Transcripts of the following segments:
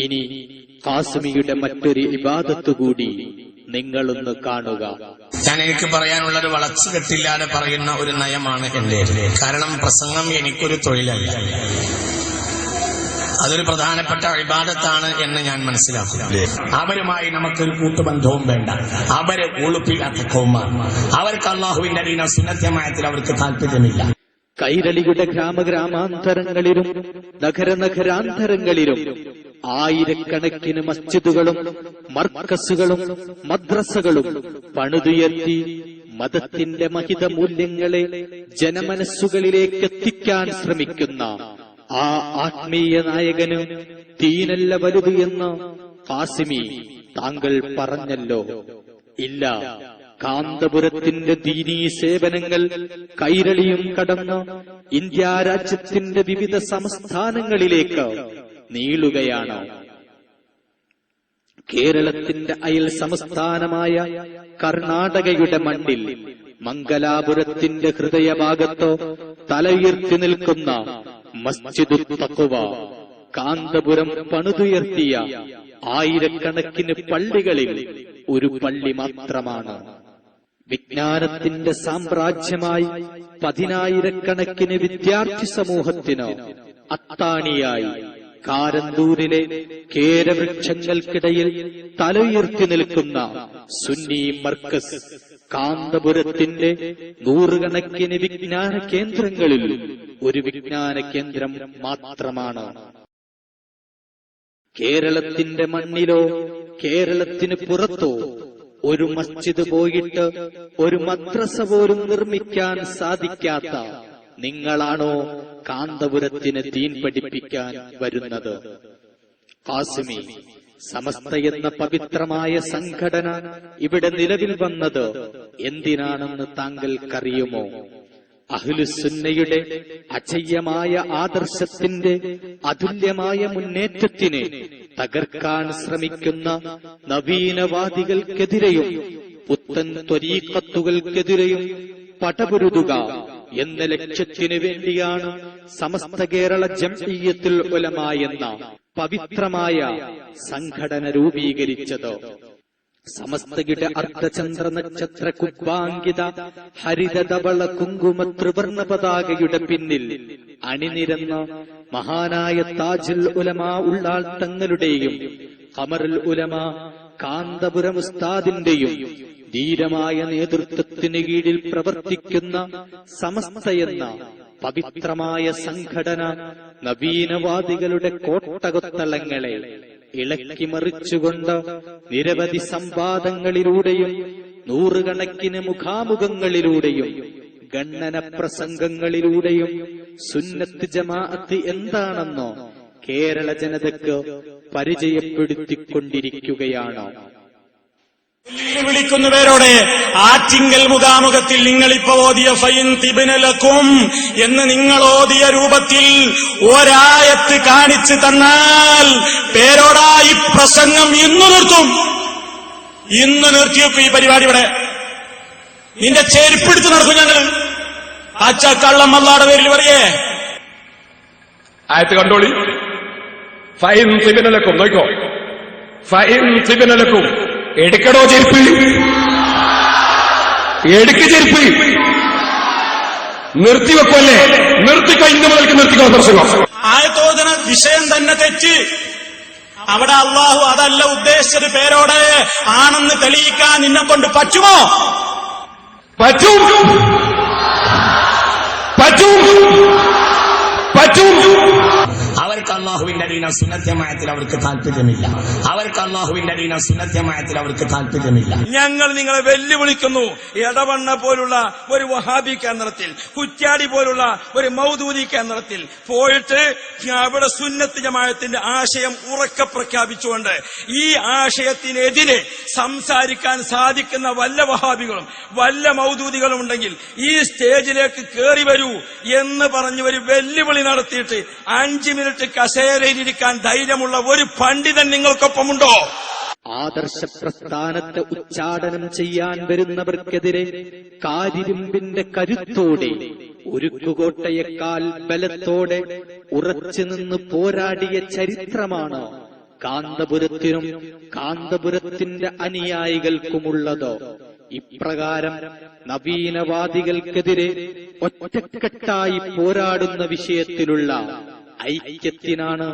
ഇനി ഖാസിമിയുടെ മറ്റൊരു ഇബാദത്ത് കൂടി നിങ്ങളൊന്ന് കാണുക. എനിക്ക് പറയാനുള്ളത് വളച്ചുകെട്ടില്ലാതെ പറയുന്ന ഒരു നയമാണ് എന്റെ. കാരണം പ്രസംഗം എനിക്കൊരു തൊഴിലല്ല, അതൊരു പ്രധാനപ്പെട്ട ഇബാദത്താണ് എന്ന് ഞാൻ മനസ്സിലാക്കുന്നു. അവരുമായി നമുക്കൊരു കൂട്ടുബന്ധവും വേണ്ട. അവരെ ഉളുപ്പില്ലാത്ത കൗമാണ്. അവർക്ക് അള്ളാഹുവിന്റെ ദീന സുന്നത്യമായത്തിൽ അവർക്ക് താല്പര്യമില്ല. കൈരളിയുടെ ഗ്രാമഗ്രാമാന്തരങ്ങളിലും നഗരാന്തരങ്ങളിലും ആയിരക്കണക്കിന് മസ്ജിദുകളും മർക്കസുകളും മദ്രസകളും പണിതുയർത്തി മതത്തിന്റെ മഹിത മൂല്യങ്ങളെ ജനമനസ്സുകളിലേക്ക് എത്തിക്കാൻ ശ്രമിക്കുന്ന ആ ആത്മീയ നായകന് ദീനല്ല വലുത് എന്ന് ഖാസിമി താങ്കൾ പറഞ്ഞല്ലോ. ഇല്ല, കാന്തപുരത്തിന്റെ ദീനീ സേവനങ്ങൾ കൈരളിയും കടന്ന് ഇന്ത്യ രാജ്യത്തിന്റെ വിവിധ സംസ്ഥാനങ്ങളിലേക്ക് നീളുകയാണ്. കേരളത്തിന്റെ അയൽ സംസ്ഥാനമായ കർണാടകയുടെ മണ്ണിൽ മംഗലാപുരത്തിന്റെ ഹൃദയഭാഗത്ത് തലയുയർത്തി നിൽക്കുന്ന മസ്ജിദുൽ തഖ്വ കാന്തപുരം പണിതുയർത്തിയ ആയിരക്കണക്കിന് പള്ളികളിൽ ഒരു പള്ളി മാത്രമാണ്. വിജ്ഞാനത്തിന്റെ സാമ്രാജ്യമായി 10,000-കണക്കിന് വിദ്യാർത്ഥി സമൂഹത്തിന് അത്താണിയായി കാരന്തൂരിലെ കേരവൃക്ഷങ്ങൾക്കിടയിൽ തലയുയർത്തി നിൽക്കുന്ന സുന്നി മർക്കസ് കാന്തപുരത്തിന്റെ 100-കണക്കിന് വിജ്ഞാന കേന്ദ്രങ്ങളിൽ ഒരു വിജ്ഞാന കേന്ദ്രം മാത്രമാണ്. കേരളത്തിന്റെ മണ്ണിലോ കേരളത്തിന് പുറത്തോ ഒരു മസ്ജിദ് പോയിട്ട് ഒരു മദ്രസ പോലും നിർമ്മിക്കാൻ സാധിക്കാത്ത നിങ്ങളാണോ കാന്തപുരത്തിന് ദീൻ പഠിപ്പിക്കാൻ വരുന്നത്? ഖാസിമി, സമസ്ത എന്ന പവിത്രമായ സംഘടന ഇവിടെ നിലവിൽ വന്നത് എന്തിനാണെന്ന് താങ്കൾക്കറിയുമോ? അഹ്ലുസുന്നയുടെ അജയ്യമായ ആദർശത്തിന്റെ അതുല്യമായ മുന്നേറ്റത്തിന് തകർക്കാൻ ശ്രമിക്കുന്ന നവീനവാദികൾക്കെതിരെയും പുത്തൻ ത്വരീഖത്തുകൾക്കെതിരെയും പടപൊരുതുക എന്ന ലക്ഷ്യത്തിനു വേണ്ടിയാണ് സമസ്ത കേരള ജംഇയ്യത്തുൽ ഉലമ എന്ന പവിത്രമായ സംഘടന രൂപീകരിച്ചത്. സമസ്തയുടെ അർദ്ധചന്ദ്ര നക്ഷത്ര കുബ്ബാങ്കിത ഹരിതധവള കുങ്കുമ ത്രിവർണ പതാകയുടെ പിന്നിൽ അണിനിരന്ന മഹാനായ താജുൽ ഉലമ ഉള്ളാൾ തങ്ങളുടെയും ഖമറുൽ ഉലമ കാന്തപുരം ഉസ്താദിന്റെയും ധീരമായ നേതൃത്വത്തിന് കീഴിൽ പ്രവർത്തിക്കുന്ന സമസ്ത എന്ന പവിത്രമായ സംഘടന നവീനവാദികളുടെ കോട്ടകൊത്തളങ്ങളെ ഇളക്കിമറിച്ചുകൊണ്ട് നിരവധി സംവാദങ്ങളിലൂടെയും 100-കണക്കിന് മുഖാമുഖങ്ങളിലൂടെയും ഗണ്ണന പ്രസംഗങ്ങളിലൂടെയും സുന്നത്ത് ജമാഅത്ത് എന്താണെന്നോ കേരള ജനതയ്ക്ക് പരിചയപ്പെടുത്തിക്കൊണ്ടിരിക്കുകയാണ്. വിളിക്കുന്നവരോട് ആറ്റിങ്കൽ മുഖാമുഖത്തിൽ നിങ്ങളിപ്പോ ഓതിയ ഫൈൻ തിബ്നലക്കും എന്ന് നിങ്ങൾ ഓതിയ രൂപത്തിൽ ഒരായത്ത് കാണിച്ചു തന്നാൽ പേരോടായി പ്രസംഗം ഇന്ന് നിർത്തും. ഇന്ന് നിർത്തിയൊക്കെ ഈ പരിപാടി ഇവിടെ നിന്റെ ചെരുപ്പെടുത്ത് നടക്കും ഞങ്ങൾ. കള്ളം അല്ലാഹുവിന്റെ പേരിൽ പറയേ ആയത്ത് കണ്ടോളി. ഫൈൻ തിബ്നലക്കും നോക്കോ, ഫൈൻ തിബ്നലക്കും എടുക്കടോ ചെരുപ്പ്, എടുക്ക് ചെരുപ്പ്, നിർത്തിവെക്കല്ലേ, നിർത്തിക്കോ, ഇന്ന് മുതൽക്ക് നിർത്തിക്കോ പ്രസംഗം. ആയത്തോദന വിഷയം തന്നെ തെറ്റ്. അവിടെ അള്ളാഹു അതല്ല ഉദ്ദേശിച്ചത്. പേരോടെ ആണെന്ന് തെളിയിക്കാൻ നിന്നെ കൊണ്ട് പറ്റുമോ? പറ്റും, പറ്റും, പറ്റും. അവർക്ക് അള്ളാഹുവിന്റെ ദീന സുന്നത്യമായത്തിൽ അവർക്ക് താല്പര്യമില്ല. അവർക്ക് അള്ളാഹുവിന്റെ ദീന സുന്നത്യമായത്തിൽ അവർക്ക് താല്പര്യമില്ല. ഞങ്ങൾ നിങ്ങളെ വെല്ലുവിളിക്കുന്നു. എടവണ്ണ പോലുള്ള ഒരു വഹാബി കേന്ദ്രത്തിൽ, കുറ്റ്യാടി പോലുള്ള ഒരു മൗദൂദി കേന്ദ്രത്തിൽ പോയിട്ട് അവിടെ സുന്നത്ത് ജമാഅത്തിന്റെ ആശയം ഉറക്കെ പ്രഖ്യാപിച്ചുകൊണ്ട് ഈ ആശയത്തിനെതിരെ സംസാരിക്കാൻ സാധിക്കുന്ന വല്ല വഹാബികളും വല്ല മൗദൂദികളും ഉണ്ടെങ്കിൽ ഈ സ്റ്റേജിലേക്ക് കയറി വരൂ എന്ന് പറഞ്ഞ് ഒരു വെല്ലുവിളി നടത്തിയിട്ട് 5 മിനിറ്റ് കസേരയിലിരിക്കാൻ ധൈര്യമുള്ള ഒരു പണ്ഡിതൻ നിങ്ങൾക്കൊപ്പമുണ്ടോ? ആദർശ പ്രസ്ഥാനത്തെ ഉച്ചാടനം ചെയ്യാൻ വരുന്നവർക്കെതിരെ കാരിരുമ്പിന്റെ കരുത്തോടെ ഉരുക്കുകോട്ടയേക്കാൾ ബലത്തോടെ ഉറച്ചുനിന്ന് പോരാടിയ ചരിത്രമാണ് കാന്തപുരത്തിനും കാന്തപുരത്തിന്റെ അനുയായികൾക്കുമുള്ളതോ? ഇപ്രകാരം നവീനവാദികൾക്കെതിരെ ഒറ്റക്കെട്ടായി പോരാടുന്ന വിഷയത്തിലുള്ള ഐക്യത്തിനാണ്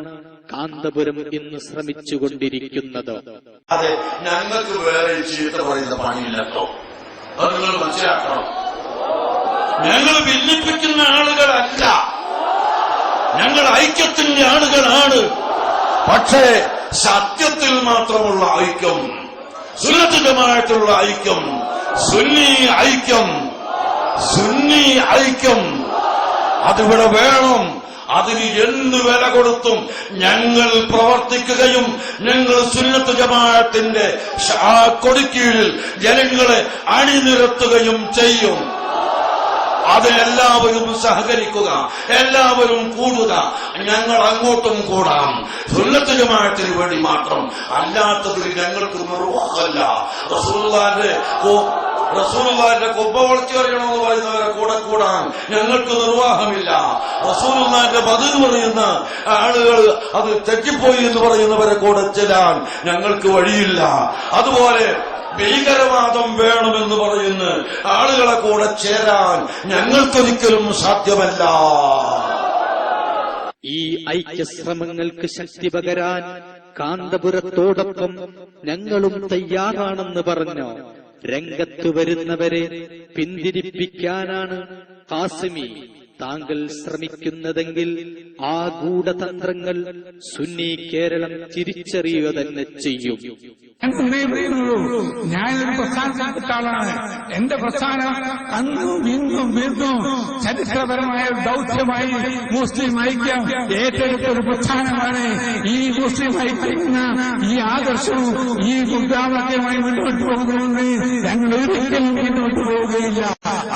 കാന്തപുരം ഇന്ന് ശ്രമിച്ചുകൊണ്ടിരിക്കുന്നത്. അതെ, ഞങ്ങൾക്ക് വേറെ ചീത്ത പറയുന്ന പണിയില്ലല്ലോ, അത് നിങ്ങൾ മനസ്സിലാക്കണം. ഞങ്ങൾ ഭിന്നിപ്പിക്കുന്ന ആളുകളല്ല, ഞങ്ങൾ ഐക്യത്തിന്റെ ആളുകളാണ്. പക്ഷേ സത്യത്തിൽ മാത്രമുള്ള ഐക്യം, സുന്നത്ത് ജമാഅത്തുള്ള ഐക്യം, സുന്നി ഐക്യം അതിവിടെ വേണം. അതിന് എന്ത് വില കൊടുത്തും ഞങ്ങൾ പ്രവർത്തിക്കുകയും ഞങ്ങൾ സുന്നത്ത് ജമാഅത്തിന്റെ കൊടിക്കീഴിൽ ജനങ്ങളെ അണിനിരത്തുകയും ചെയ്യും. അതിനെല്ലാവരും സഹകരിക്കുക, എല്ലാവരും കൂടുക. ഞങ്ങൾ അങ്ങോട്ടും കൂടാം, സുന്നത്ത് ജമാഅത്തിന് വേണ്ടി മാത്രം. അല്ലാത്തതിൽ ഞങ്ങൾക്ക് നിർവാഹമല്ല. റസൂലുള്ളാഹിന്റെ കൊമ്പ വളച്ചു അറിയണമെന്ന് പറയുന്നവരെ കൂടെ കൂടാൻ ഞങ്ങൾക്ക് നിർവാഹമില്ല. റസൂലുള്ളാഹിന്റെ ബദൽ പറയുന്ന ആളുകൾ അത് തെറ്റിപ്പോയി എന്ന് പറയുന്നവരെ കൂടെ ചെല്ലാൻ ഞങ്ങൾക്ക് വഴിയില്ല. അതുപോലെ ഭീകരവാദം വേണമെന്ന് പറയുന്ന ആളുകളെ കൂടെ ചേരാൻ ഞങ്ങൾക്കൊരിക്കലും സാധ്യമല്ല. ഈ ഐക്യശ്രമങ്ങൾക്ക് ശക്തി പകരാൻ കാന്തപുരത്തോടൊപ്പം ഞങ്ങളും തയ്യാറാണെന്ന് പറഞ്ഞു രംഗത്തു വരുന്നവരെ പിന്തിരിപ്പിക്കാനാണ് ഖാസിമി താങ്കൾ ശ്രമിക്കുന്നതെങ്കിൽ ആ ഗൂഢതന്ത്രങ്ങൾ സുന്നി കേരളം തിരിച്ചറിയുക തന്നെ ചെയ്യും. ഞാനൊരു പ്രസ്ഥാനത്തിൽപ്പെട്ട ആളാണ്. എന്റെ പ്രസ്ഥാനം അന്നും ഇന്നും വീണ്ടും ചരിത്രപരമായ ദൗത്യമായി മുസ്ലിം ഐക്യം ഏറ്റെടുത്ത ഒരു പ്രസ്ഥാനമാണ്. ഈ മുസ്ലിം ഐക്യം ഈ ആദർശവും ഈ മുദ്രാവാക്യമായി മുന്നോട്ട് പോകുന്നതിന് ഞങ്ങൾ ഒരിക്കലും മുന്നോട്ട് പോവുകയില്ല.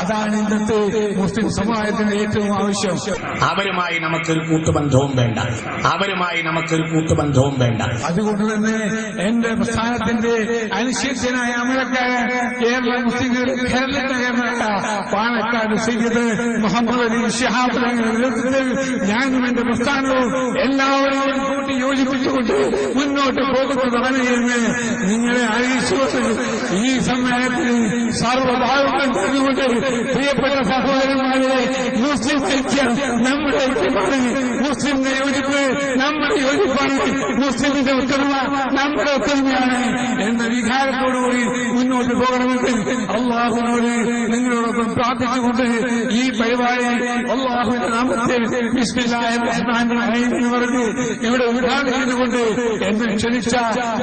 അതാണ് ഇന്നത്തെ മുസ്ലിം സമുദായത്തിന്റെ ഏറ്റവും ആവശ്യം. അവരുമായി നമുക്കൊരു കൂട്ടുബന്ധവും വേണ്ട, അതുകൊണ്ട് തന്നെ എന്റെ പ്രസ്ഥാനത്തിന്റെ അനിശ്ചിതനായ അമരക്കാരൻ കേരള മുസ്ലിം കേരളക്കാരനായ പാണക്കാട് സയ്യിദ് മുഹമ്മദ് അലി ശിഹാബ് നേതൃത്വത്തിൽ ഞാനും എന്റെ പ്രസ്ഥാനവും എല്ലാവരും കൂട്ടി യോജിപ്പിച്ചുകൊണ്ട് മുന്നോട്ട് പോകുന്നതാണ് എന്ന് നിങ്ങളെ അറിയിച്ചുകൊണ്ട് ഈ സമ്മേളനത്തിൽ സർവ്വഭാവങ്ങൾ പറഞ്ഞുകൊണ്ട് പ്രിയപ്പെട്ട സഹോദരന്മാരെ, മുസ്ലിം ഐക്യം നമ്മുടെ ഐക്യമാണ്, മുസ്ലിമിന്റെ യോജിപ്പ് നമ്മുടെ യോജിപ്പാണ്, മുസ്ലിമിന്റെ ഒത്തൊരുമ നമ്മുടെ ഒത്തൊരുമയാണ് എന്ന വികാരത്തോടുകൂടി മുന്നോട്ട് പോകണമെന്ന് അള്ളാഹുവിനോട് നിങ്ങളോടൊപ്പം പ്രാർത്ഥിച്ചുകൊണ്ട് ഈ പരിപാടി അള്ളാഹുവിന്റെ നാമത്തിൽ ബിസ്മില്ലാഹിർ റഹ്മാനിർ റഹീം എന്ന് പറഞ്ഞ് ഇവിടെ ഉദ്ഘാടനം ചെയ്തുകൊണ്ട് എന്നെ ക്ഷണിച്ച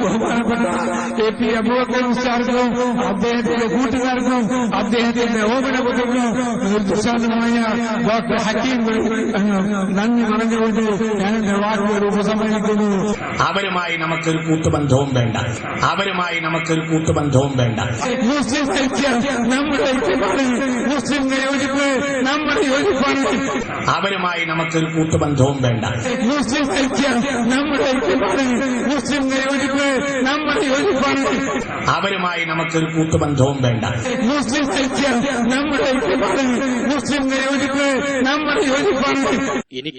ബഹുമാനപ്പെട്ട KP അബൂബക്കർ ഉസ്താദിനും അദ്ദേഹത്തിന്റെ കൂട്ടുകാർക്കും അദ്ദേഹത്തിന്റെ ഓമനപുത്രനും നിർദ്ദേശമായ ഡോക്ടർ ഹക്കീം നന്ദി പറഞ്ഞുകൊണ്ട് ഞാൻ എന്റെ വാക്കുകൾ ഉപസംഹരിക്കുന്നു. അവരുമായി നമുക്കൊരു കൂട്ടുബന്ധവും വേണ്ട. മുസ്ലിം ഐക്യം നമ്മുടെ ഐക്യമാണ്, മുസ്ലിമിന്റെ യോജിപ്പ് നമ്മുടെ യോജിപ്പാണ്. അവരുമായി നമുക്കൊരു കൂട്ടുബന്ധവും വേണ്ട. മുസ്ലിം ഐക്യം നമ്മുടെ ഐക്യമാണ്, മുസ്ലിമിന്റെ യോജിപ്പ് നമ്മുടെ യോജിപ്പാണ്. അവരുമായി നമുക്കൊരു കൂട്ടുബന്ധവും വേണ്ട. മുസ്ലിം ഐക്യം നമ്മുടെ ഐക്യമാണ്, മുസ്ലിമിന്റെ യോജിപ്പ് നമ്മുടെ യോജിപ്പാണ്. ഇനി